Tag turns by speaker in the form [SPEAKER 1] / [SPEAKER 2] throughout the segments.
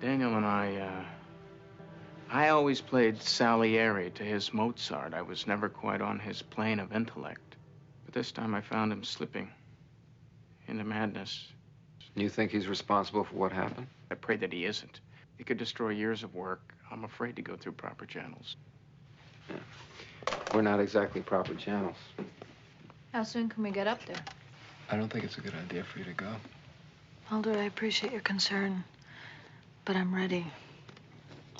[SPEAKER 1] Daniel and I always played Salieri to his Mozart. I was never quite on his plane of intellect. But this time I found him slipping into madness.
[SPEAKER 2] You think he's responsible for what happened?
[SPEAKER 1] I pray that he isn't. He could destroy years of work. I'm afraid to go through proper channels.
[SPEAKER 2] Yeah. We're not exactly proper channels.
[SPEAKER 3] How soon can we get up there?
[SPEAKER 2] I don't think it's a good idea for you to go.
[SPEAKER 3] Mulder, I appreciate your concern, but I'm ready.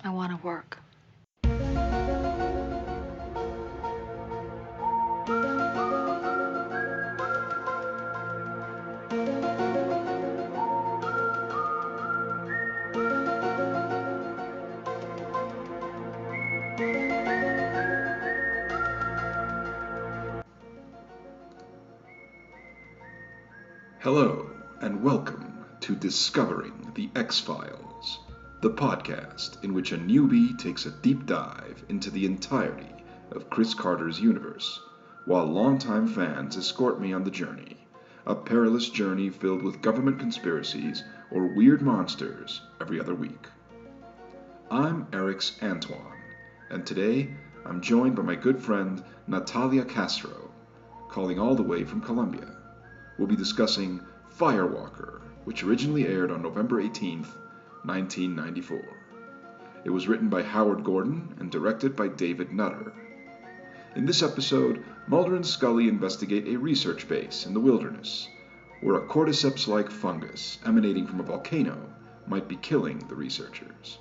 [SPEAKER 3] I want to work.
[SPEAKER 4] Hello, and welcome to Discovering the X-Files, the podcast in which a newbie takes a deep dive into the entirety of Chris Carter's universe, while longtime fans escort me on the journey, a perilous journey filled with government conspiracies or weird monsters every other week. I'm Erix Antoine, and today I'm joined by my good friend Natalia Castro, calling all the way from Colombia. We'll be discussing Firewalker, which originally aired on November 18th, 1994. It was written by Howard Gordon and directed by David Nutter. In this episode, Mulder and Scully investigate a research base in the wilderness, where a cordyceps-like fungus emanating from a volcano might be killing the researchers.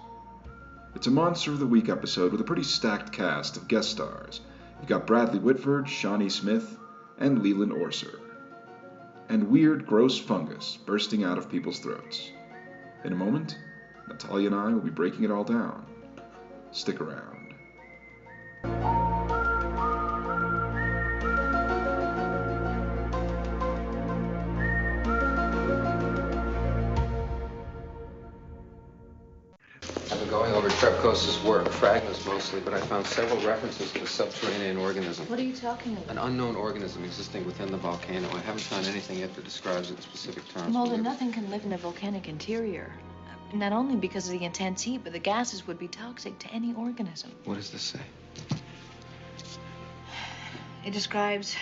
[SPEAKER 4] It's a Monster of the Week episode with a pretty stacked cast of guest stars. You've got Bradley Whitford, Shawnee Smith, and Leland Orser. And weird, gross fungus bursting out of people's throats. In a moment, Natalia and I will be breaking it all down. Stick around.
[SPEAKER 2] I've been going over Trepkos's work, fragments mostly, but I found several references to a subterranean organism.
[SPEAKER 3] What are you talking about?
[SPEAKER 2] An unknown organism existing within the volcano. I haven't found anything yet that describes it in specific terms.
[SPEAKER 3] Mulder, nothing can live in a volcanic interior. Not only because of the intense heat, but the gases would be toxic to any organism.
[SPEAKER 2] What does this say?
[SPEAKER 3] It describes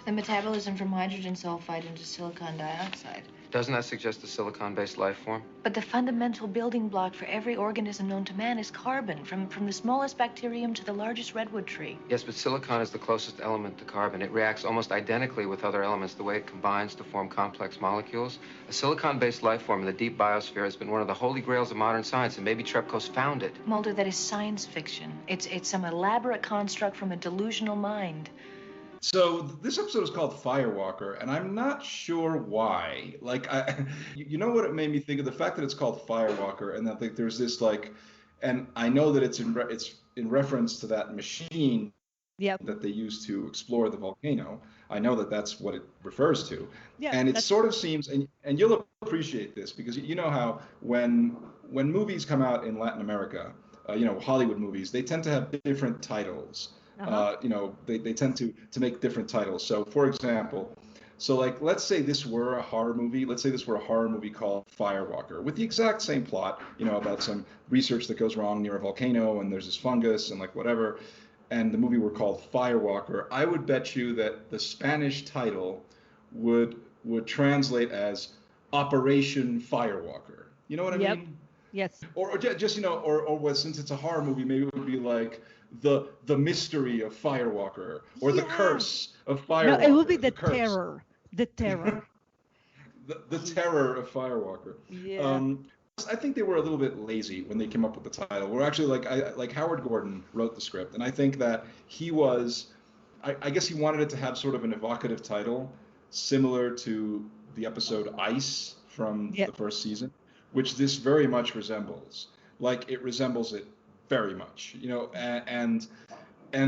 [SPEAKER 3] the metabolism from hydrogen sulfide into silicon dioxide.
[SPEAKER 2] Doesn't that suggest a silicon-based life form?
[SPEAKER 3] But the fundamental building block for every organism known to man is carbon, from the smallest bacterium to the largest redwood tree.
[SPEAKER 2] Yes, but silicon is the closest element to carbon. It reacts almost identically with other elements, the way it combines to form complex molecules. A silicon-based life form in the deep biosphere has been one of the holy grails of modern science, and maybe Trepkos found it.
[SPEAKER 3] Mulder, that is science fiction. It's some elaborate construct from a delusional mind.
[SPEAKER 4] So this episode is called Firewalker, and I'm not sure why. You know what it made me think of? The fact that it's called Firewalker, and that there's this and I know that it's in reference to that machine that they use to explore the volcano. I know that that's what it refers to. Yeah, and it sort of seems, and you'll appreciate this, because you know how when movies come out in Latin America, Hollywood movies, they tend to have different titles. They tend to make different titles. So, for example, let's say this were a horror movie. Let's say this were a horror movie called Firewalker, with the exact same plot, about some research that goes wrong near a volcano, and there's this fungus and whatever, and the movie were called Firewalker. I would bet you that the Spanish title would translate as Operation Firewalker. You know what I mean?
[SPEAKER 5] Yes.
[SPEAKER 4] Or just since it's a horror movie, maybe it would be like the mystery of Firewalker, or the curse of Firewalker.
[SPEAKER 5] No, it will be the terror. The terror.
[SPEAKER 4] the terror of Firewalker.
[SPEAKER 5] Yeah.
[SPEAKER 4] I think they were a little bit lazy when they came up with the title. We're actually like Howard Gordon wrote the script, and I think that he was, I guess he wanted it to have sort of an evocative title, similar to the episode Ice from the first season, which this very much resembles. It resembles it very much, and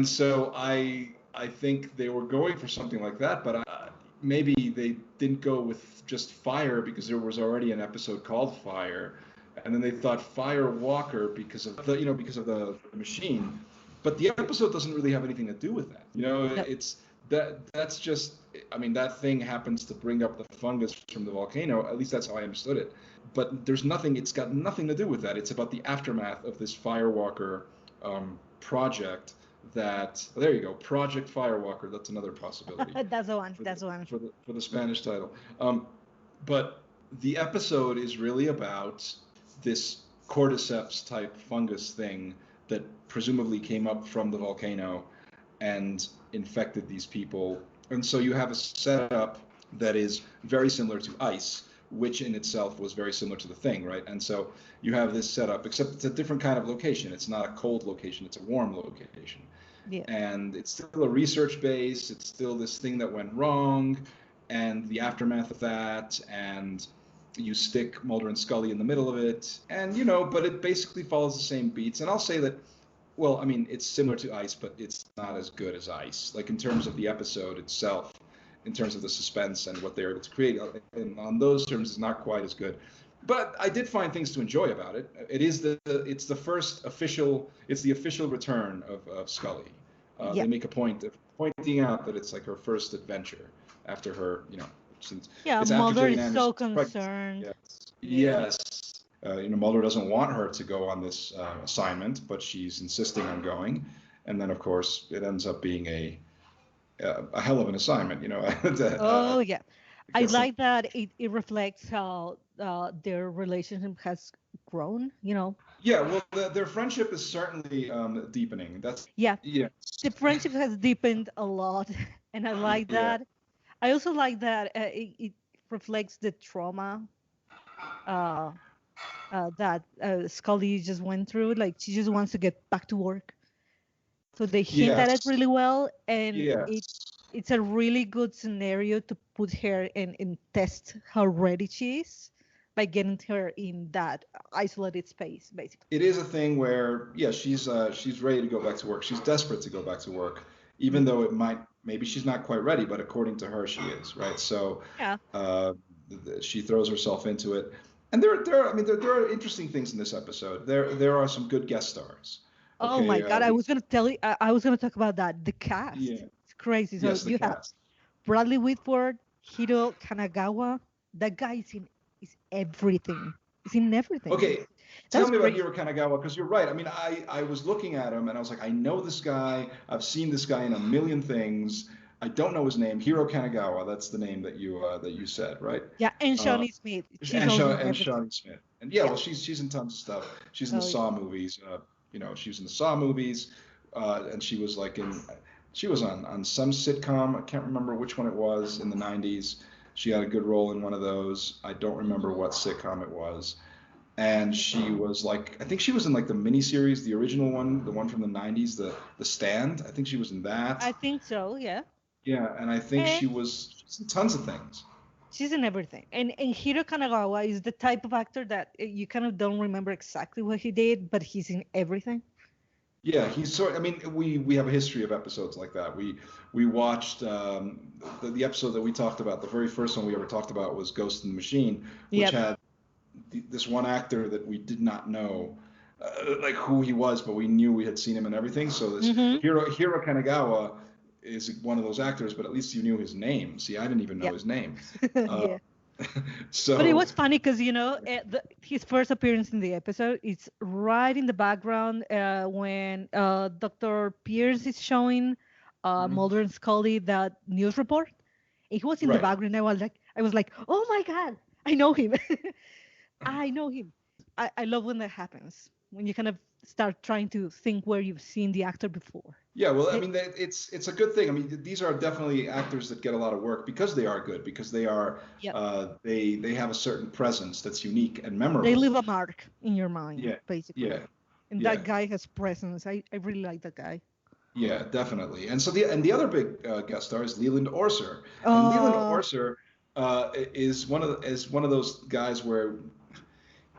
[SPEAKER 4] so I think they were going for something like that, but maybe they didn't go with just Fire because there was already an episode called Fire, and then they thought Firewalker because of the machine, but the episode doesn't really have anything to do with that. It's that's just, I mean, that thing happens to bring up the fungus from the volcano. At least that's how I understood it. But there's nothing. It's got nothing to do with that. It's about the aftermath of this Firewalker project. There you go, Project Firewalker. That's another possibility.
[SPEAKER 5] That's the one. That's the one.
[SPEAKER 4] For the Spanish title. But the episode is really about this cordyceps type fungus thing that presumably came up from the volcano and infected these people. And so you have a setup that is very similar to ice, which in itself was very similar to the thing, right? And so you have this setup, except it's a different kind of location. It's not a cold location, it's a warm location.
[SPEAKER 5] Yeah.
[SPEAKER 4] And it's still a research base. It's still this thing that went wrong, and the aftermath of that, and you stick Mulder and Scully in the middle of it, and but it basically follows the same beats. And I'll say that, well, I mean, it's similar to Ice, but it's not as good as Ice. Like in terms of the episode itself, in terms of the suspense and what they're able to create, and on those terms, it's not quite as good. But I did find things to enjoy about it. It's the official return of Scully. They make a point of pointing out that it's like her first adventure after her, since
[SPEAKER 5] Mulder is so concerned.
[SPEAKER 4] Yes. Mulder doesn't want her to go on this assignment, but she's insisting on going, and then of course it ends up being a hell of an assignment. I
[SPEAKER 5] like that it reflects how their relationship has grown.
[SPEAKER 4] Yeah, well, their friendship is certainly deepening.
[SPEAKER 5] The friendship has deepened a lot, and I like that. I also like that it reflects the trauma that Scully just went through. Like, she just wants to get back to work. So they hint at it really well, and it's a really good scenario to put her and test how ready she is by getting her in that isolated space, basically.
[SPEAKER 4] It is a thing where, she's ready to go back to work. She's desperate to go back to work, even though maybe she's not quite ready, but according to her, she is, right? So she throws herself into it. And there are interesting things in this episode. There are some good guest stars.
[SPEAKER 5] Okay, oh my God, I was going to tell you, I was going to talk about that. The cast. Yeah. It's crazy. So you have Bradley Whitford, Hiro Kanagawa. That guy is everything. He's in everything.
[SPEAKER 4] Okay, tell me about Hiro Kanagawa, because you're right. I mean, I was looking at him and I was like, I know this guy. I've seen this guy in a million things. I don't know his name. Hiro Kanagawa. That's the name that you said, right?
[SPEAKER 5] Yeah, and Shawnee Smith.
[SPEAKER 4] And Shawnee Smith. And well, she's in tons of stuff. She's in the Saw movies. She was in the Saw movies, and she was on some sitcom. I can't remember which one it was in the 90s. She had a good role in one of those. I don't remember what sitcom it was. And she was I think she was in the miniseries, the original one, the one from the 90s, the Stand. I think she was in that.
[SPEAKER 5] I think so, yeah.
[SPEAKER 4] Yeah, and I think she's in tons of things.
[SPEAKER 5] She's in everything. And Hiro Kanagawa is the type of actor that you kind of don't remember exactly what he did, but he's in everything.
[SPEAKER 4] Yeah, we have a history of episodes like that. We watched the episode that we talked about. The very first one we ever talked about was Ghost in the Machine, which had this one actor that we did not know who he was, but we knew we had seen him in everything. So this Hiro Kanagawa is one of those actors, but at least you knew his name. See, I didn't even know his name.
[SPEAKER 5] But it was funny because his first appearance in the episode, it's right in the background when Dr. Pierce is showing Mulder and Scully that news report. He was in the background. I was like, oh my God, I know him. I know him. I love when that happens, when you kind of start trying to think where you've seen the actor before.
[SPEAKER 4] Yeah, well, I mean, it's a good thing. I mean, these are definitely actors that get a lot of work because they are good, because they are they have a certain presence that's unique and memorable.
[SPEAKER 5] They leave a mark in your mind, basically. Yeah. And that guy has presence. I really like that guy.
[SPEAKER 4] Yeah, definitely. And so the other big guest star is Leland Orser. And Leland Orser is one of those guys where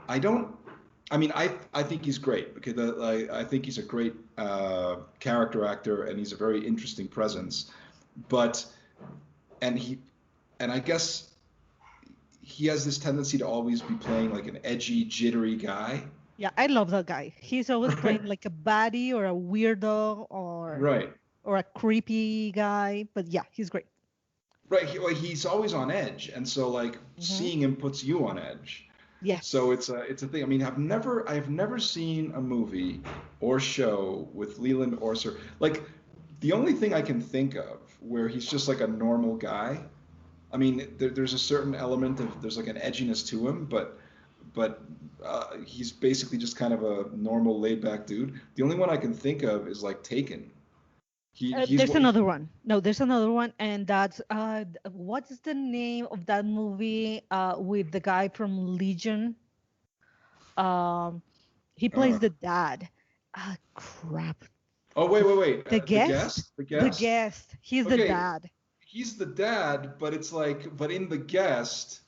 [SPEAKER 4] I think he's great because I think he's a great character actor and he's a very interesting presence. And I guess he has this tendency to always be playing like an edgy, jittery guy.
[SPEAKER 5] Yeah, I love that guy. He's always playing like a baddie or a weirdo or or a creepy guy. But yeah, he's great.
[SPEAKER 4] Right, he's always on edge, and so like seeing him puts you on edge.
[SPEAKER 5] Yes.
[SPEAKER 4] So it's a thing. I mean, I've never seen a movie or show with Leland Orser. Like, the only thing I can think of where he's just like a normal guy. I mean, there's a certain element of there's like an edginess to him, but he's basically just kind of a normal laid back dude. The only one I can think of is like Taken.
[SPEAKER 5] There's another one. No, there's another one, and that's what's the name of that movie with the guy from Legion? He plays the dad. Ah, crap.
[SPEAKER 4] Oh, wait.
[SPEAKER 5] The guest.
[SPEAKER 4] The guest.
[SPEAKER 5] He's the dad.
[SPEAKER 4] He's the dad, but it's like, but in The Guest,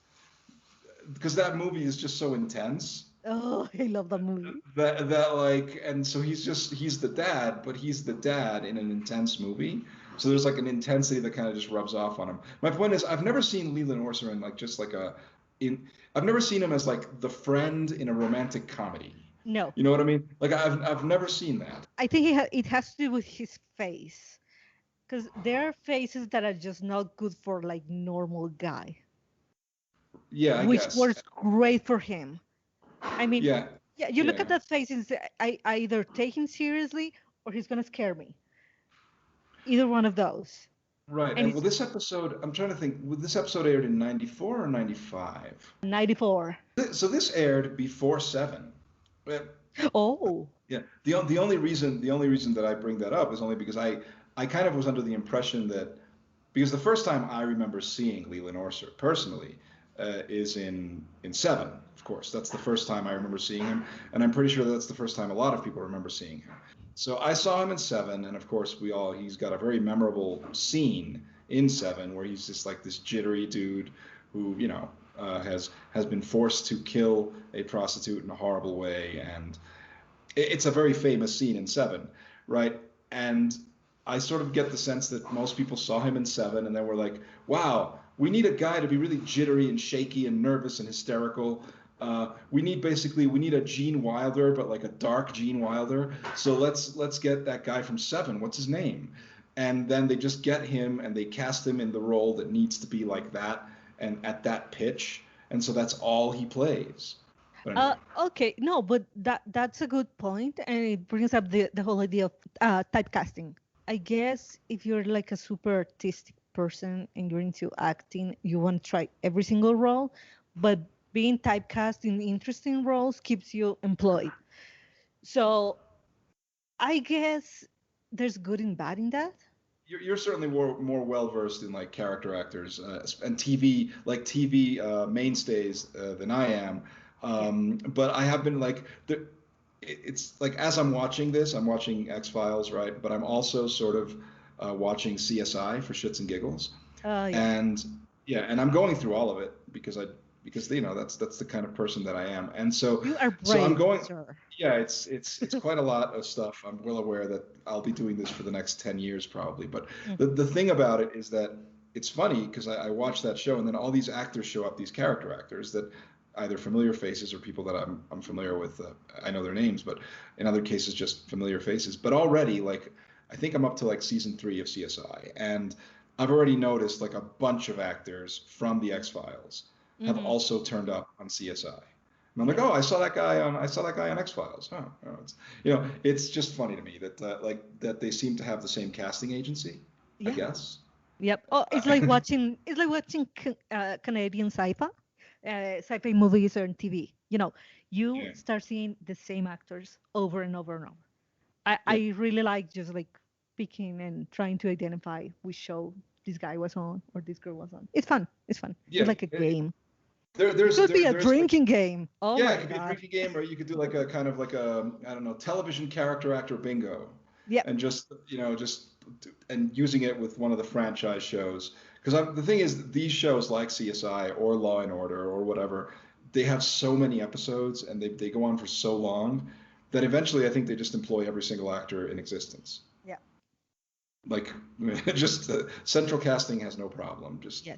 [SPEAKER 4] because that movie is just so intense.
[SPEAKER 5] Oh, I love that movie.
[SPEAKER 4] That like, and so he's the dad, but he's the dad in an intense movie. So there's like an intensity that kind of just rubs off on him. My point is, I've never seen Leland Orser in like just like I've never seen him as like the friend in a romantic comedy.
[SPEAKER 5] No.
[SPEAKER 4] You know what I mean? Like I've never seen that.
[SPEAKER 5] I think it has to do with his face, because there are faces that are just not good for like normal guy.
[SPEAKER 4] Yeah, I
[SPEAKER 5] which
[SPEAKER 4] guess.
[SPEAKER 5] works great for him. I mean, you look at that face and say, I either take him seriously or he's gonna scare me. Either one of those.
[SPEAKER 4] Right. And well, this episode, I'm trying to think, this episode aired in 94 or 95?
[SPEAKER 5] 94.
[SPEAKER 4] So this aired before 7.
[SPEAKER 5] Oh.
[SPEAKER 4] Yeah. The only reason that I bring that up is only because I kind of was under the impression that, because the first time I remember seeing Leland Orser personally is in 7, of course. That's the first time I remember seeing him, and I'm pretty sure that's the first time a lot of people remember seeing him. So I saw him in 7, and of course he's got a very memorable scene in 7 where he's just like this jittery dude who, you know, has been forced to kill a prostitute in a horrible way, and it's a very famous scene in 7, right? And I sort of get the sense that most people saw him in 7 and then were like, wow, we need a guy to be really jittery and shaky and nervous and hysterical. We need a Gene Wilder, but like a dark Gene Wilder. So let's get that guy from 7. What's his name? And then they just get him and they cast him in the role that needs to be like that and at that pitch. And so that's all he plays. Anyway.
[SPEAKER 5] Okay, no, but that's a good point, and it brings up the whole idea of typecasting. I guess if you're like a super artistic person and you're into acting, you want to try every single role, but being typecast in interesting roles keeps you employed. So I guess there's good and bad in that.
[SPEAKER 4] You're certainly more well versed in like character actors and TV mainstays than I am. But I have been like it's like as I'm watching this, I'm watching X-Files, right? But I'm also sort of watching CSI for shits and giggles. And I'm going through all of it because you know that's the kind of person that I am. And so
[SPEAKER 5] you are brave,
[SPEAKER 4] so I'm going
[SPEAKER 5] sir.
[SPEAKER 4] Yeah, it's quite a lot of stuff. I'm well aware that I'll be doing this for the next 10 years probably. But the thing about it is that it's funny because I watch that show and then all these actors show up, these character actors that either familiar faces or people that I'm familiar with. I know their names, but in other cases just familiar faces. But already, like, I think I'm up to like season 3 of CSI, and I've already noticed like a bunch of actors from the X-Files have also turned up on CSI. And I'm like, oh, I saw that guy on X-Files. Oh, it's just funny to me that that they seem to have the same casting agency. I guess.
[SPEAKER 5] Yep. Oh, it's like watching Canadian sci-fi movies or on TV. You know, you start seeing the same actors over and over and over. I really like just like picking and trying to identify which show this guy was on or this girl was on. It's fun. Yeah, it's like a game. It could be a drinking game. Oh my God.
[SPEAKER 4] Yeah, it could be a drinking game, or you could do like a kind of like a, I don't know, television character actor bingo.
[SPEAKER 5] Yeah.
[SPEAKER 4] And just and using it with one of the franchise shows. Because the thing is, these shows like CSI or Law and Order or whatever, they have so many episodes and they go on for so long that eventually I think they just employ every single actor in existence.
[SPEAKER 5] Yeah.
[SPEAKER 4] Like, just central casting has no problem. Just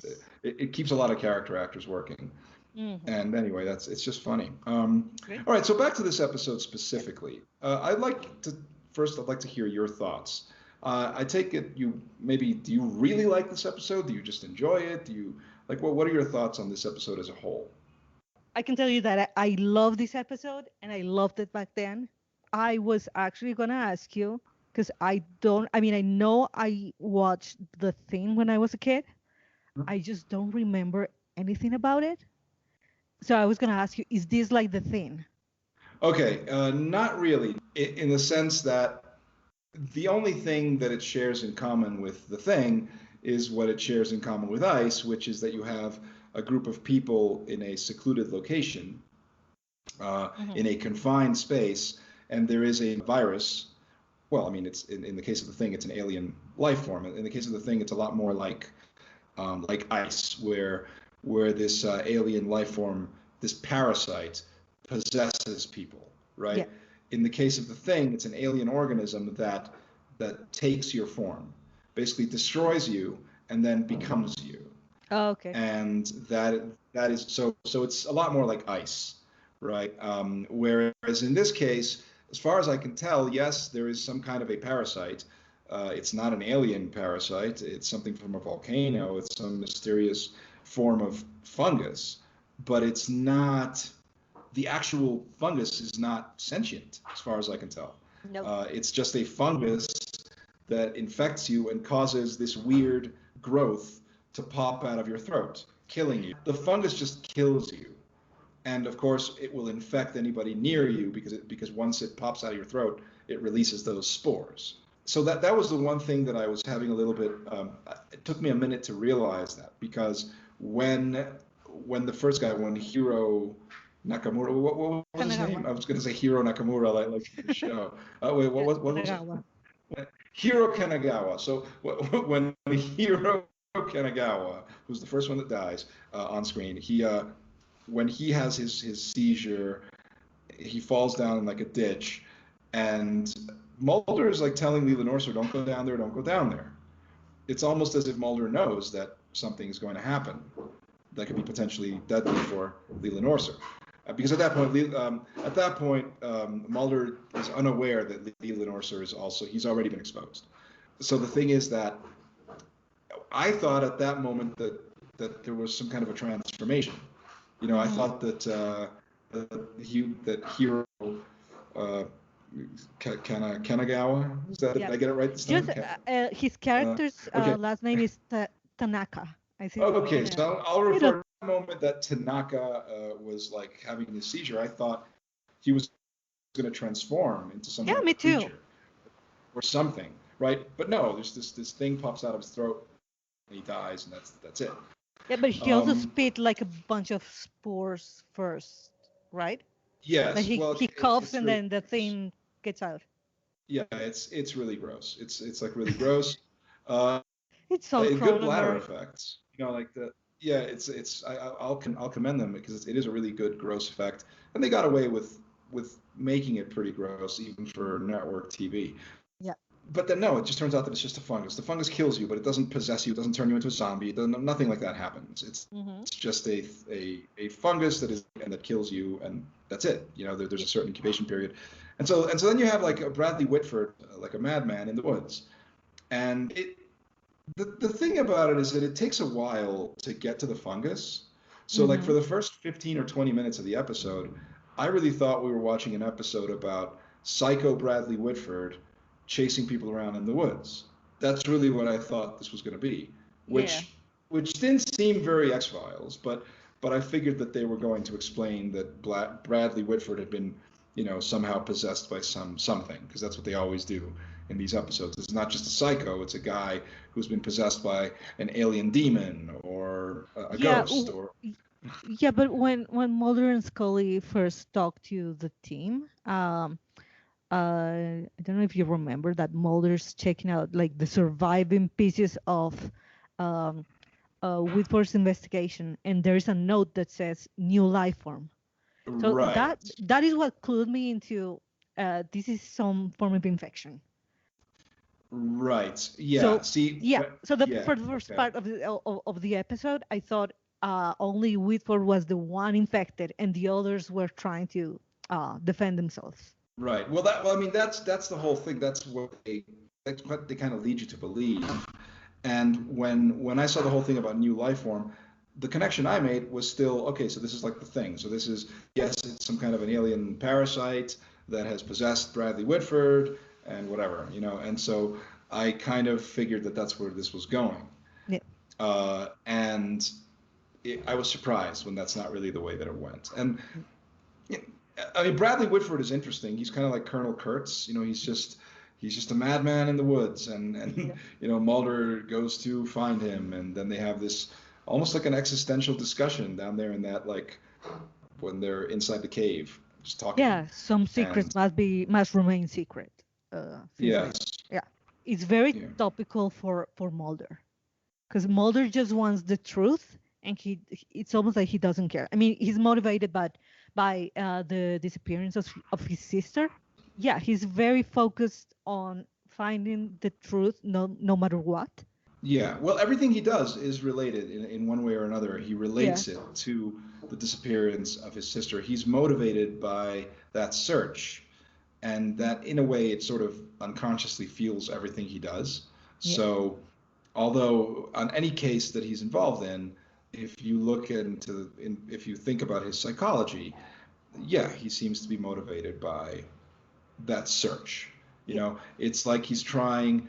[SPEAKER 4] it keeps a lot of character actors working. And anyway, it's just funny. All right, so back to this episode specifically. I'd like to hear your thoughts. I take it do you really like this episode? Do you just enjoy it? Do you like what are your thoughts on this episode as a whole?
[SPEAKER 5] I can tell you that I love this episode and I loved it back then. I was actually gonna ask you because I know I watched The Thing when I was a kid. I just don't remember anything about it. So I was gonna ask you, is this like The Thing?
[SPEAKER 4] Okay, not really, in the sense that the only thing that it shares in common with the thing is what it shares in common with ice, which is that you have a group of people in a secluded location, in a confined space, and there is a virus. Well, I mean, it's in the case of the thing, it's an alien life form. In the case of the thing, it's a lot more like ice, where this alien life form, this parasite, possesses people, right?
[SPEAKER 5] Yeah.
[SPEAKER 4] In the case of the thing, it's an alien organism that takes your form, basically destroys you, and then becomes you.
[SPEAKER 5] Oh, okay.
[SPEAKER 4] And that is so it's a lot more like ice, right? Whereas in this case, as far as I can tell, yes, there is some kind of a parasite. It's not an alien parasite. It's something from a volcano. It's some mysterious form of fungus, but it's not. The actual fungus is not sentient, as far as I can tell.
[SPEAKER 5] Nope.
[SPEAKER 4] It's just a fungus that infects you and causes this weird growth to pop out of your throat, killing you. The fungus just kills you. And of course, it will infect anybody near you because once it pops out of your throat, it releases those spores. So that was the one thing that I was having a little bit. It took me a minute to realize that, because when the first guy, when Hiro Nakamura, what was his name? I was going to say Hiro Nakamura, like the show. Wait, what was it? Hiro Kanagawa. So when Hiro Kanagawa, who's the first one that dies on screen, when he has his seizure, he falls down in like a ditch, and Mulder is like telling Leland Orser, don't go down there, don't go down there. It's almost as if Mulder knows that something is going to happen that could be potentially deadly for Leland Orser. Because at that point, Mulder is unaware that Leland Orser he's already been exposed. So the thing is that I thought at that moment that there was some kind of a transformation. I thought that Hiro Kanagawa, did I get it right this time?
[SPEAKER 5] Just his character's last name is Tanaka. I think.
[SPEAKER 4] Okay, so I'll refer to the moment that Tanaka was like having this seizure. I thought he was going to transform into some
[SPEAKER 5] me too,
[SPEAKER 4] creature or something, right? But no, there's this thing pops out of his throat, and he dies, and that's it.
[SPEAKER 5] Yeah, but he also spit like a bunch of spores first, right?
[SPEAKER 4] Yes.
[SPEAKER 5] Like he coughs and then the thing gets out.
[SPEAKER 4] Yeah, it's really gross. It's like really gross.
[SPEAKER 5] It's so
[SPEAKER 4] good bladder effects. Like the yeah. I'll commend them because it is a really good gross effect, and they got away with making it pretty gross even for network TV.
[SPEAKER 5] Yeah.
[SPEAKER 4] But then no, it just turns out that it's just a fungus. The fungus kills you, but it doesn't possess you. It doesn't turn you into a zombie. Nothing like that happens. It's just a fungus that kills you, and that's it. There's a certain incubation period, and so then you have like a Bradley Whitford, like a madman in the woods, and the thing about it is that it takes a while to get to the fungus. So like for the first 15 or 20 minutes of the episode, I really thought we were watching an episode about psycho Bradley Whitford chasing people around in the woods. That's really what I thought this was going to be, which didn't seem very X-Files, but I figured that they were going to explain that Bradley Whitford had been, somehow possessed by something, because that's what they always do in these episodes. It's not just a psycho; it's a guy who's been possessed by an alien demon or a ghost.
[SPEAKER 5] Yeah, but when Mulder and Scully first talked to the team, I don't know if you remember that Mulder's checking out like the surviving pieces of Whitford's investigation, and there is a note that says new life form. So that is what clued me into this is some form of infection.
[SPEAKER 4] Right. Yeah.
[SPEAKER 5] For the first part of the episode, I thought only Whitford was the one infected, and the others were trying to defend themselves.
[SPEAKER 4] Right. Well, I mean, that's the whole thing. That's what they that's what they kind of lead you to believe. And when I saw the whole thing about new life form, the connection I made was still, okay, so this is like the thing. So this is, yes, it's some kind of an alien parasite that has possessed Bradley Whitford and whatever, and so I kind of figured that that's where this was going.
[SPEAKER 5] Yeah.
[SPEAKER 4] And I was surprised when that's not really the way that it went. And I mean, Bradley Whitford is interesting. He's kind of like Colonel Kurtz. He's just a madman in the woods, and Mulder goes to find him, and then they have this almost like an existential discussion down there in that, like, when they're inside the cave just talking.
[SPEAKER 5] Yeah, some secrets must remain secret.
[SPEAKER 4] Yes.
[SPEAKER 5] Yeah, it's very topical for Mulder, because Mulder just wants the truth, and it's almost like he doesn't care. I mean, he's motivated by the disappearance of his sister. Yeah, he's very focused on finding the truth, no matter what.
[SPEAKER 4] Yeah, well, everything he does is related in one way or another. He relates it to the disappearance of his sister. He's motivated by that search, and that, in a way, it sort of unconsciously fuels everything he does. Yeah. So, although on any case that he's involved in, if you think about his psychology, yeah, he seems to be motivated by that search. It's like he's trying.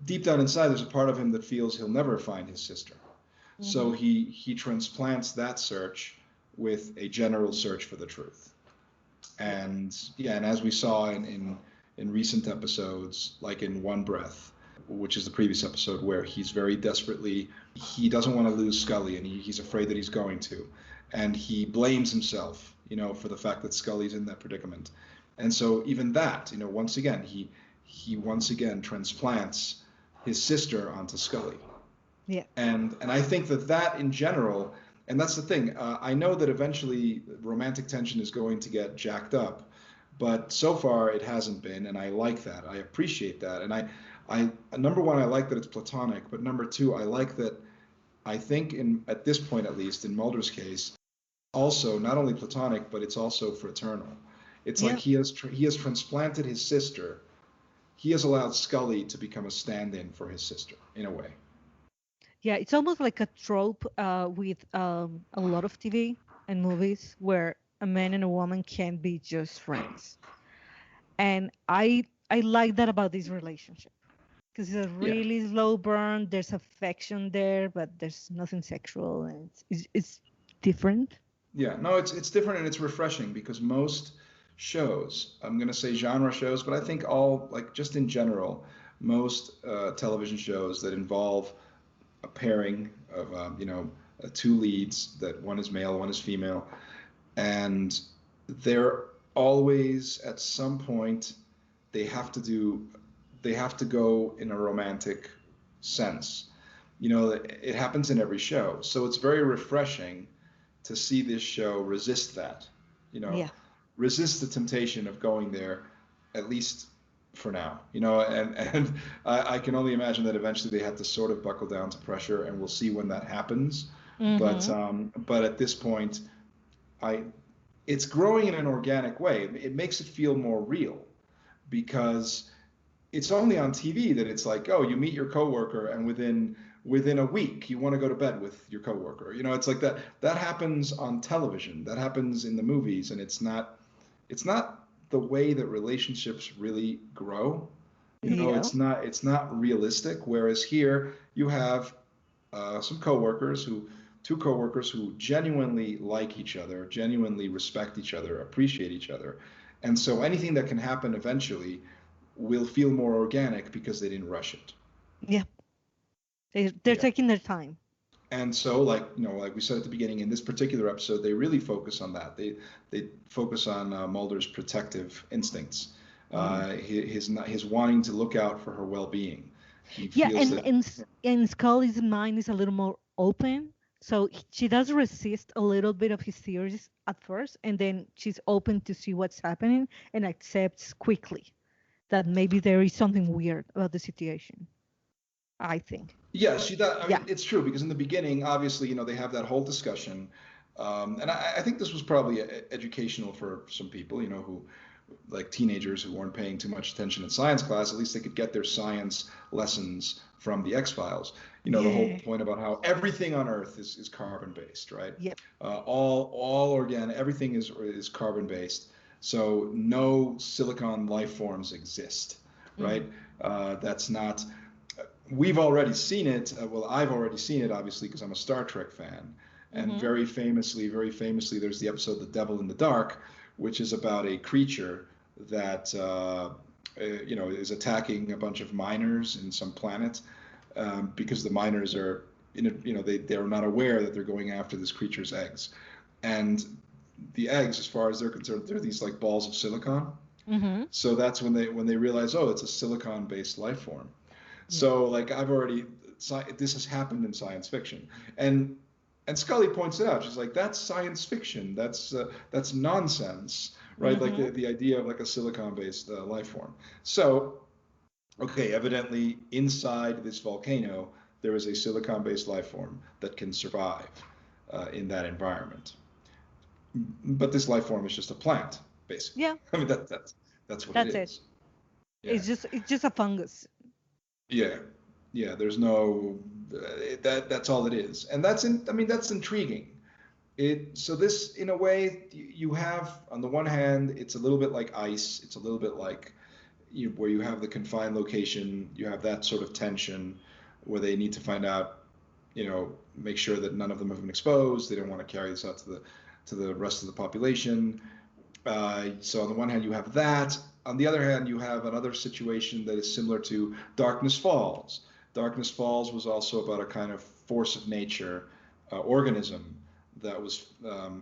[SPEAKER 4] Deep down inside, there's a part of him that feels he'll never find his sister. Mm-hmm. So he transplants that search with a general search for the truth. And and as we saw in recent episodes, like in One Breath, which is the previous episode, where he's very desperately, he doesn't want to lose Scully, and he's afraid that he's going to. And he blames himself, for the fact that Scully's in that predicament. And so even that, once again, he once again transplants his sister onto Scully.
[SPEAKER 5] Yeah.
[SPEAKER 4] And I think that in general, and that's the thing, I know that eventually romantic tension is going to get jacked up, but so far it hasn't been, and I like that. I appreciate that. And I number one, I like that it's platonic, but number two, I like that, I think at this point, at least in Mulder's case, also not only platonic, but it's also fraternal. It's like he has transplanted his sister. He has allowed Scully to become a stand-in for his sister, in a way.
[SPEAKER 5] Yeah, it's almost like a trope with a lot of TV and movies where a man and a woman can be just friends. And I like that about this relationship, because it's a really slow burn. There's affection there, but there's nothing sexual, and it's different.
[SPEAKER 4] Yeah, no, it's different, and it's refreshing, because most shows, I'm going to say genre shows, but I think all, like, just in general, most television shows that involve a pairing of two leads, that one is male, one is female, and they're always, at some point, they have to go in a romantic sense. It happens in every show, so it's very refreshing to see this show resist that. Resist the temptation of going there, at least for now, and I can only imagine that eventually they have to sort of buckle down to pressure, and we'll see when that happens. Mm-hmm. But at this point, it's growing in an organic way. It makes it feel more real, because it's only on TV that it's like, oh, you meet your coworker, and within a week you want to go to bed with your coworker. It's like that happens on television, that happens in the movies, and it's not the way that relationships really grow. It's not realistic. Whereas here you have two coworkers who genuinely like each other, genuinely respect each other, appreciate each other, and so anything that can happen eventually will feel more organic because they didn't rush it.
[SPEAKER 5] Yeah, they're taking their time.
[SPEAKER 4] And so, like we said at the beginning, in this particular episode, they really focus on that. They focus on Mulder's protective instincts, his wanting to look out for her well-being.
[SPEAKER 5] And Scully's mind is a little more open, so she does resist a little bit of his theories at first, and then she's open to see what's happening and accepts quickly that maybe there is something weird about the situation, I think.
[SPEAKER 4] Yeah, she does. I mean, it's true, because in the beginning, obviously, they have that whole discussion, and I think this was probably educational for some people, who like teenagers who weren't paying too much attention in science class, at least they could get their science lessons from the X-Files. You know, the whole point about how everything on Earth is carbon based, right?
[SPEAKER 5] Yep.
[SPEAKER 4] All organic, everything is carbon based. So no silicon life forms exist, right? That's not. We've already seen it. Well, I've already seen it, obviously, because I'm a Star Trek fan. And very famously, there's the episode "The Devil in the Dark," which is about a creature that is attacking a bunch of miners in some planet, because the miners are they're not aware that they're going after this creature's eggs, and the eggs, as far as they're concerned, they're these like balls of silicon. So that's when they realize, oh, it's a silicon-based life form. So like this has happened in science fiction, and Scully points it out. She's like, that's science fiction. That's nonsense, right? Like the idea of like a silicon-based life form. So, okay, evidently inside this volcano there is a silicon-based life form that can survive in that environment. But this life form is just a plant, basically.
[SPEAKER 5] Yeah.
[SPEAKER 4] I mean that's what it is. Yeah.
[SPEAKER 5] It's just a fungus.
[SPEAKER 4] Yeah. There's no that's all it is, and that's intriguing. So this, in a way, you have, on the one hand, it's a little bit like ice. It's a little bit like where you have the confined location. You have that sort of tension where they need to find out, make sure that none of them have been exposed. They don't want to carry this out to the rest of the population. So on the one hand, you have that. On the other hand, you have another situation that is similar to Darkness Falls. Darkness Falls was also about a kind of force of nature organism that was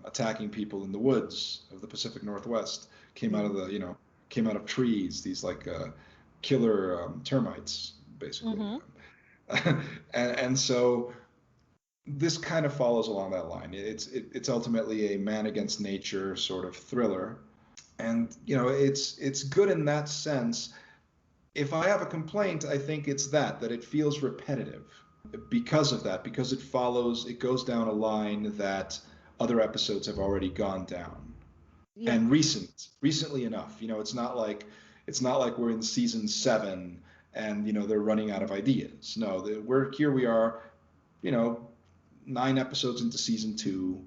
[SPEAKER 4] attacking people in the woods of the Pacific Northwest. Came out of trees. These like killer termites, basically. And so this kind of follows along that line. It's ultimately a man against nature sort of thriller, and it's good in that sense. If I have a complaint, I think it's that it feels repetitive because of that, because it goes down a line that other episodes have already gone down. Yeah. And recently enough. It's not like we're in season 7 and they're running out of ideas. No, we are 9 episodes into season 2,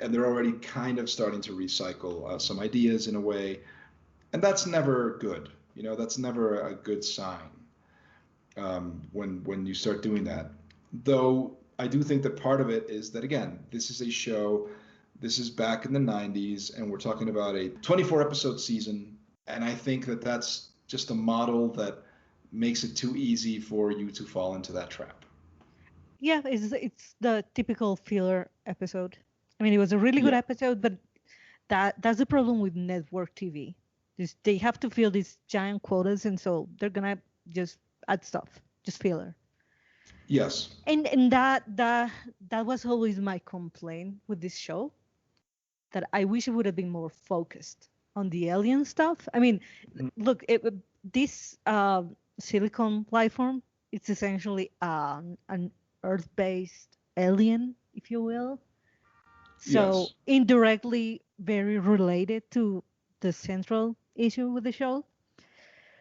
[SPEAKER 4] and they're already kind of starting to recycle some ideas in a way, and that's never good. That's never a good sign when you start doing that. Though I do think that part of it is that, again, this is a show, this is back in the 90s, and we're talking about a 24-episode season, and I think that that's just a model that makes it too easy for you to fall into that trap.
[SPEAKER 5] Yeah, it's the typical filler episode. I mean, it was a really good episode, but that's the problem with network TV. They have to fill these giant quotas, and so they're gonna just add stuff, just filler.
[SPEAKER 4] Yes.
[SPEAKER 5] And that was always my complaint with this show, that I wish it would have been more focused on the alien stuff. I mean, look, this silicon life form, it's essentially an Earth-based alien, if you will. So indirectly very related to the central issue with the show.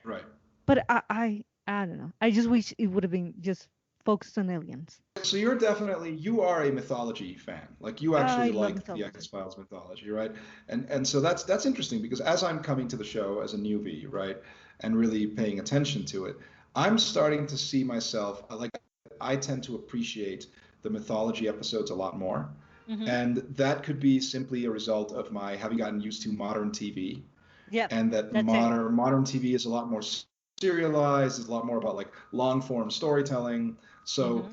[SPEAKER 4] Right.
[SPEAKER 5] But I don't know. I just wish it would have been just focused on aliens.
[SPEAKER 4] So you are a mythology fan. Like you actually like the X-Files mythology, right? And so that's interesting, because as I'm coming to the show as a newbie, right, and really paying attention to it, I'm starting to see myself, I tend to appreciate the mythology episodes a lot more. And that could be simply a result of my having gotten used to modern TV. Yeah. And that modern TV is a lot more serialized, is a lot more about like long form storytelling. So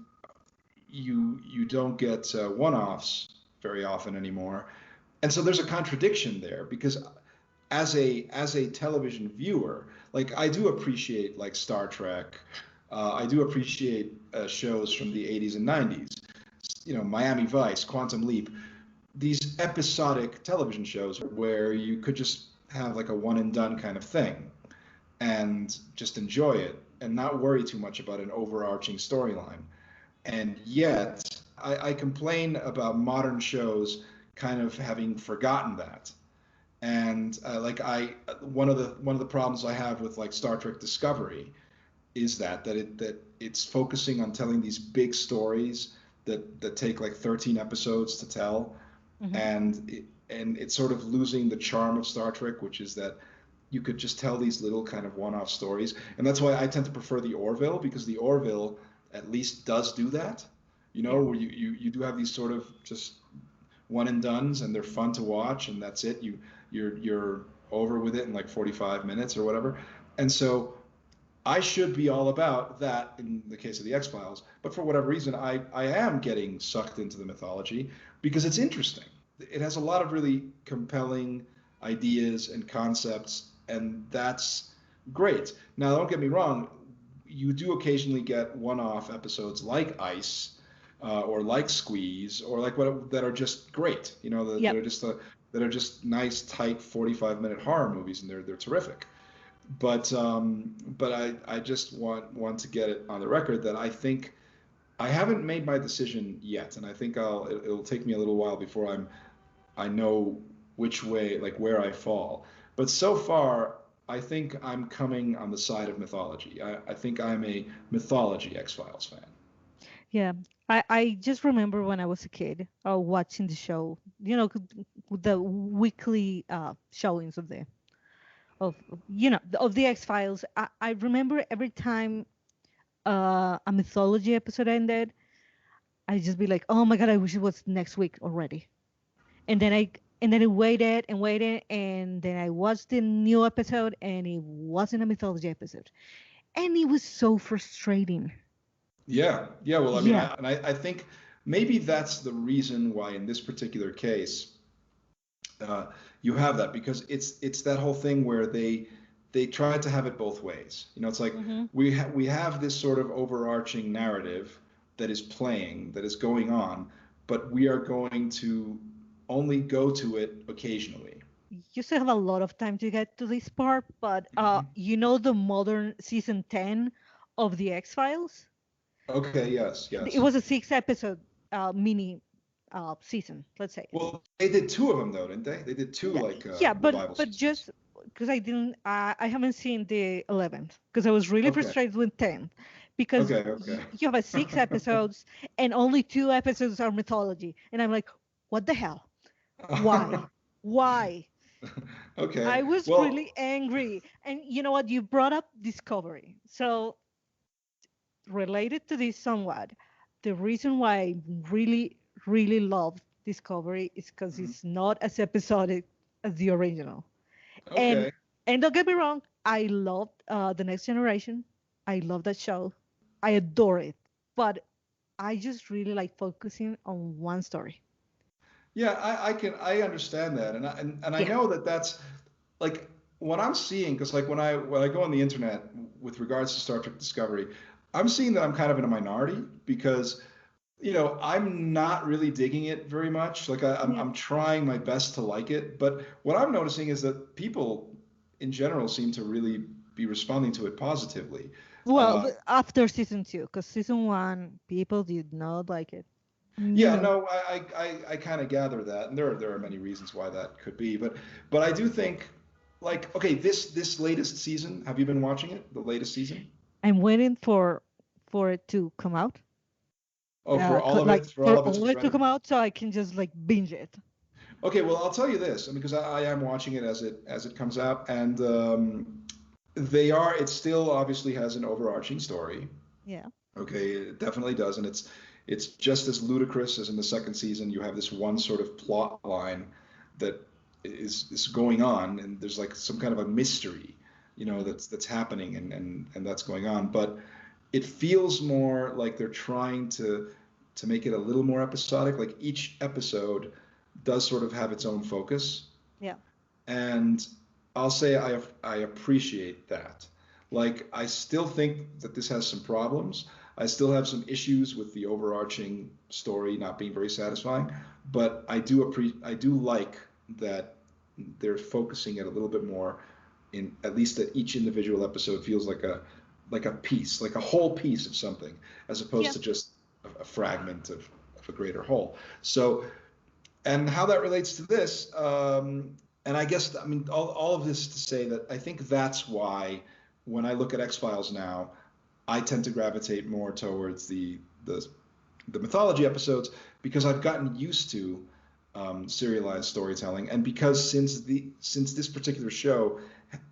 [SPEAKER 4] you don't get one-offs very often anymore. And so there's a contradiction there, because as a television viewer, like I do appreciate like Star Trek. I do appreciate shows from the 80s and 90s. Miami Vice, Quantum Leap, these episodic television shows where you could just have like a one and done kind of thing and just enjoy it and not worry too much about an overarching storyline. And yet I complain about modern shows kind of having forgotten that. And one of the problems I have with like Star Trek Discovery is that it's focusing on telling these big stories that take like 13 episodes to tell, and it's sort of losing the charm of Star Trek, which is that you could just tell these little kind of one-off stories. And that's why I tend to prefer the Orville, because the Orville at least does do that, where you do have these sort of just one and dones, and they're fun to watch, and that's it. You're over with it in like 45 minutes or whatever. And so I should be all about that in the case of the X-Files, but for whatever reason, I am getting sucked into the mythology because it's interesting. It has a lot of really compelling ideas and concepts, and that's great. Now, don't get me wrong, you do occasionally get one-off episodes like Ice, or like Squeeze, or like that are just great. That are just nice, tight 45-minute horror movies, and they're terrific. But I just want to get it on the record that I think I haven't made my decision yet, and I think it'll take me a little while before I know which way, like where I fall. But so far, I think I'm coming on the side of mythology. I think I'm a mythology X-Files fan.
[SPEAKER 5] Yeah, I just remember when I was a kid, watching the show, the weekly showings of the X-Files. I remember every time a mythology episode ended, I'd just be like, oh my God, I wish it was next week already. And then I waited and waited, and then I watched the new episode, and it wasn't a mythology episode, and it was so frustrating.
[SPEAKER 4] Yeah. Well, I mean, I think maybe that's the reason why in this particular case, you have that, because it's that whole thing where they try to have it both ways. It's like we have this sort of overarching narrative that is playing, that is going on, but we are going to only go to it occasionally.
[SPEAKER 5] You still have a lot of time to get to this part, but the modern season 10 of the X-Files?
[SPEAKER 4] Okay, yes.
[SPEAKER 5] It was a 6-episode mini season, let's say.
[SPEAKER 4] Well, they did 2 of them though, didn't they? They did 2
[SPEAKER 5] but
[SPEAKER 4] seasons.
[SPEAKER 5] Just because I haven't seen the 11th, because I was really frustrated with 10, because you have 6 episodes and only 2 episodes are mythology, and I'm like, what the hell? Why?
[SPEAKER 4] Okay.
[SPEAKER 5] I was really angry. And you know what? You brought up Discovery. So related to this somewhat, the reason why I really, really love Discovery is because it's not as episodic as the original.
[SPEAKER 4] Okay.
[SPEAKER 5] And don't get me wrong, I loved The Next Generation. I love that show. I adore it. But I just really like focusing on one story.
[SPEAKER 4] Yeah, I understand that, and I know that's like what I'm seeing, because like when I go on the internet with regards to Star Trek Discovery, I'm seeing that I'm kind of in a minority, because I'm not really digging it very much. Like I'm trying my best to like it, but what I'm noticing is that people in general seem to really be responding to it positively.
[SPEAKER 5] Well, after season 2, because season 1 people did not like it.
[SPEAKER 4] Yeah, no, I kind of gather that, and there are many reasons why that could be, but I do think, like, okay, this latest season, have you been watching it? The latest season?
[SPEAKER 5] I'm waiting for it to come out.
[SPEAKER 4] Oh, for all of it,
[SPEAKER 5] for all of it to come out, so I can just like binge it.
[SPEAKER 4] Okay, well, I'll tell you this, because I am watching it as it comes out, and it still obviously has an overarching story.
[SPEAKER 5] Yeah.
[SPEAKER 4] Okay, it definitely does, and it's just as ludicrous as in the second season. You have this one sort of plot line that is going on, and there's like some kind of a mystery, that's happening and that's going on. But it feels more like they're trying to make it a little more episodic. Like each episode does sort of have its own focus.
[SPEAKER 5] Yeah.
[SPEAKER 4] And I'll say I appreciate that. Like, I still think that this has some problems. I still have some issues with the overarching story not being very satisfying, but I do like that they're focusing it a little bit more, in at least that each individual episode feels like a piece, like a whole piece of something, as opposed to just a fragment of a greater whole. So, and how that relates to this, And I guess, I mean, all of this to say that I think that's why when I look at X-Files now, I tend to gravitate more towards the mythology episodes because I've gotten used to serialized storytelling, and because since this particular show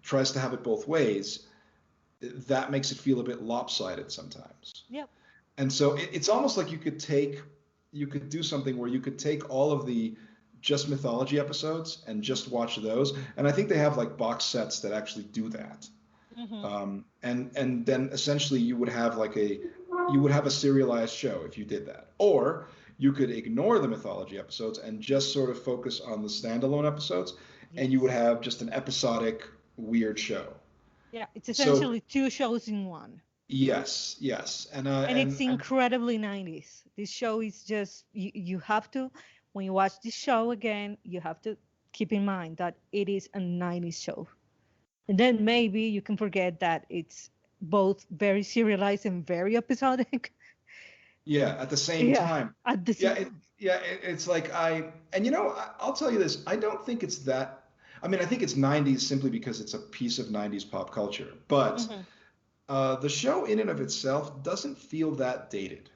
[SPEAKER 4] tries to have it both ways, that makes it feel a bit lopsided sometimes.
[SPEAKER 5] Yep.
[SPEAKER 4] And so it's almost like you could do something where you could take all of the just mythology episodes and just watch those. And I think they have like box sets that actually do that.
[SPEAKER 5] Mm-hmm.
[SPEAKER 4] And then essentially you would have a serialized show if you did that. Or you could ignore the mythology episodes and just sort of focus on the standalone episodes, and you would have just an episodic weird show.
[SPEAKER 5] Yeah, it's essentially two shows in one.
[SPEAKER 4] Yes. And
[SPEAKER 5] it's incredibly 90s. This show is just, you have to, when you watch this show again, you have to keep in mind that it is a 90s show. And then maybe you can forget that it's both very serialized and very episodic.
[SPEAKER 4] Yeah, at the same time.
[SPEAKER 5] At the same
[SPEAKER 4] it's like I'll tell you this, I don't think it's that, I mean, I think it's 90s simply because it's a piece of 90s pop culture. But the show in and of itself doesn't feel that dated.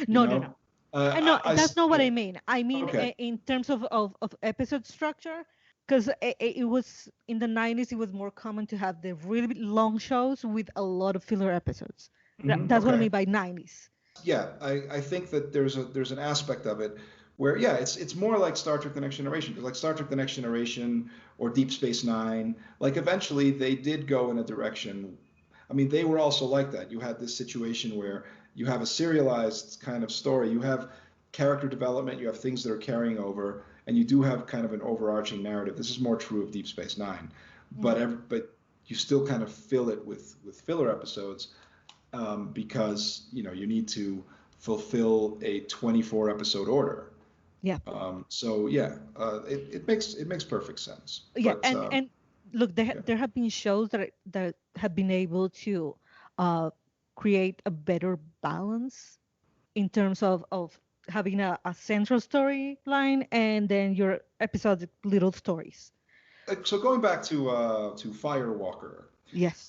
[SPEAKER 5] No. That's not what I mean. I mean, in terms of episode structure, because it was in the 90s, it was more common to have the really long shows with a lot of filler episodes. That's what I mean by 90s.
[SPEAKER 4] Yeah, I think that there's an aspect of it where, it's more like Star Trek The Next Generation. Because like Star Trek The Next Generation or Deep Space Nine, like eventually they did go in a direction. I mean, they were also like that. You had this situation where you have a serialized kind of story. You have character development. You have things that are carrying over. And you do have kind of an overarching narrative. This is more true of Deep Space Nine. But you still kind of fill it with filler episodes because, you need to fulfill a 24 episode order.
[SPEAKER 5] Yeah.
[SPEAKER 4] It makes perfect sense.
[SPEAKER 5] Yeah, but, and look, there have been shows that have been able to create a better balance in terms of having a central storyline and then your episodic little stories.
[SPEAKER 4] So going back to Firewalker.
[SPEAKER 5] Yes.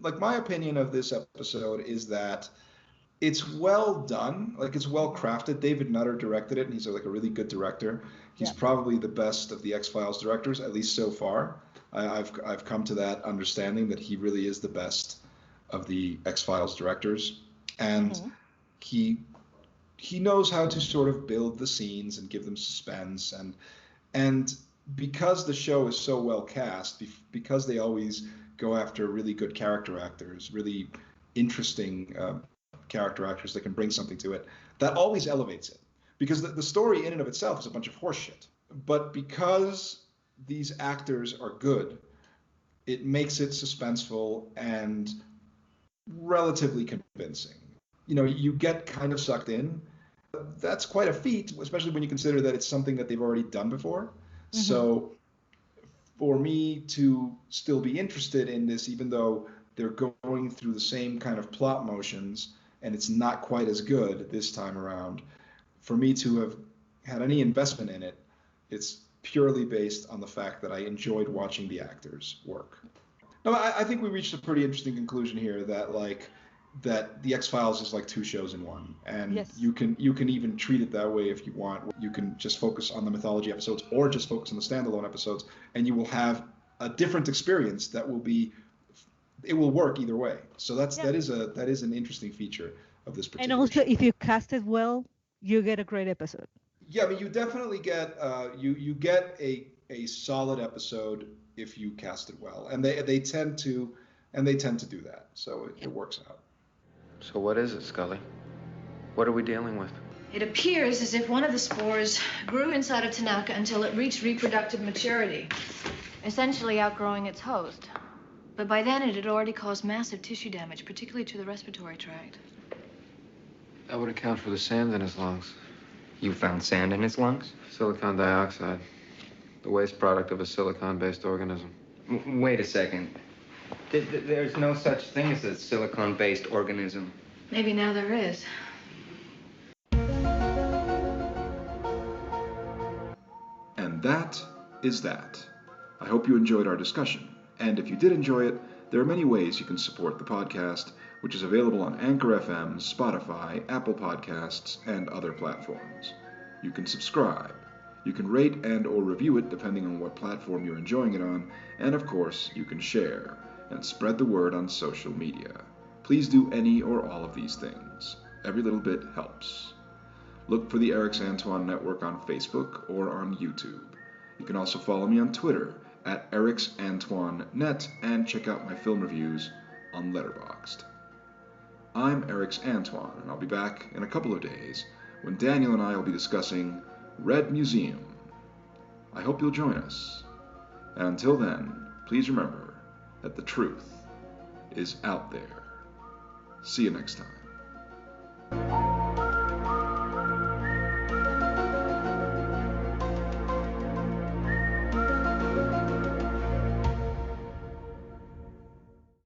[SPEAKER 4] Like my opinion of this episode is that it's well done, like it's well crafted. David Nutter directed it, and he's like a really good director. He's probably the best of the X-Files directors, at least so far. I've come to that understanding that he really is the best of the X-Files directors, and he knows how to sort of build the scenes and give them suspense, and because the show is so well cast, because they always go after really good character actors, really interesting character actors that can bring something to it, that always elevates it. Because the story in and of itself is a bunch of horseshit. But because these actors are good, it makes it suspenseful and relatively convincing. You get kind of sucked in. That's quite a feat, especially when you consider that it's something that they've already done before. So for me to still be interested in this, even though they're going through the same kind of plot motions and it's not quite as good this time around, for me to have had any investment in it, it's purely based on the fact that I enjoyed watching the actors work. No, I think we reached a pretty interesting conclusion here that the X-Files is like two shows in one, and you can even treat it that way if you want. You can just focus on the mythology episodes or just focus on the standalone episodes, and you will have a different experience that it will work either way. So that is an interesting feature of this particular
[SPEAKER 5] And also,
[SPEAKER 4] show.
[SPEAKER 5] if you cast it well, you get a great episode.
[SPEAKER 4] Yeah, I mean, you definitely get you get a solid episode if you cast it well, and they tend to do that. So it works out.
[SPEAKER 2] So what is it, Scully? What are we dealing with?
[SPEAKER 3] It appears as if one of the spores grew inside of Tanaka until it reached reproductive maturity, essentially outgrowing its host. But by then, it had already caused massive tissue damage, particularly to the respiratory tract.
[SPEAKER 2] That would account for the sand in his lungs.
[SPEAKER 6] You found sand in his lungs?
[SPEAKER 2] Silicon dioxide, the waste product of a silicon-based organism.
[SPEAKER 6] Wait a second. There's no such thing as a silicon-based organism.
[SPEAKER 3] Maybe now there is.
[SPEAKER 4] And that is that. I hope you enjoyed our discussion, and if you did enjoy it, there are many ways you can support the podcast, which is available on Anchor FM, Spotify, Apple Podcasts, and other platforms. You can subscribe. You can rate and or review it depending on what platform you're enjoying it on, and of course, you can share and spread the word on social media. Please do any or all of these things. Every little bit helps. Look for the Erix Antoine Network on Facebook or on YouTube. You can also follow me on Twitter at ErixAntoineNet and check out my film reviews on Letterboxd. I'm Erix Antoine, and I'll be back in a couple of days when Daniel and I will be discussing Red Museum. I hope you'll join us. And until then, please remember that the truth is out there. See you next time.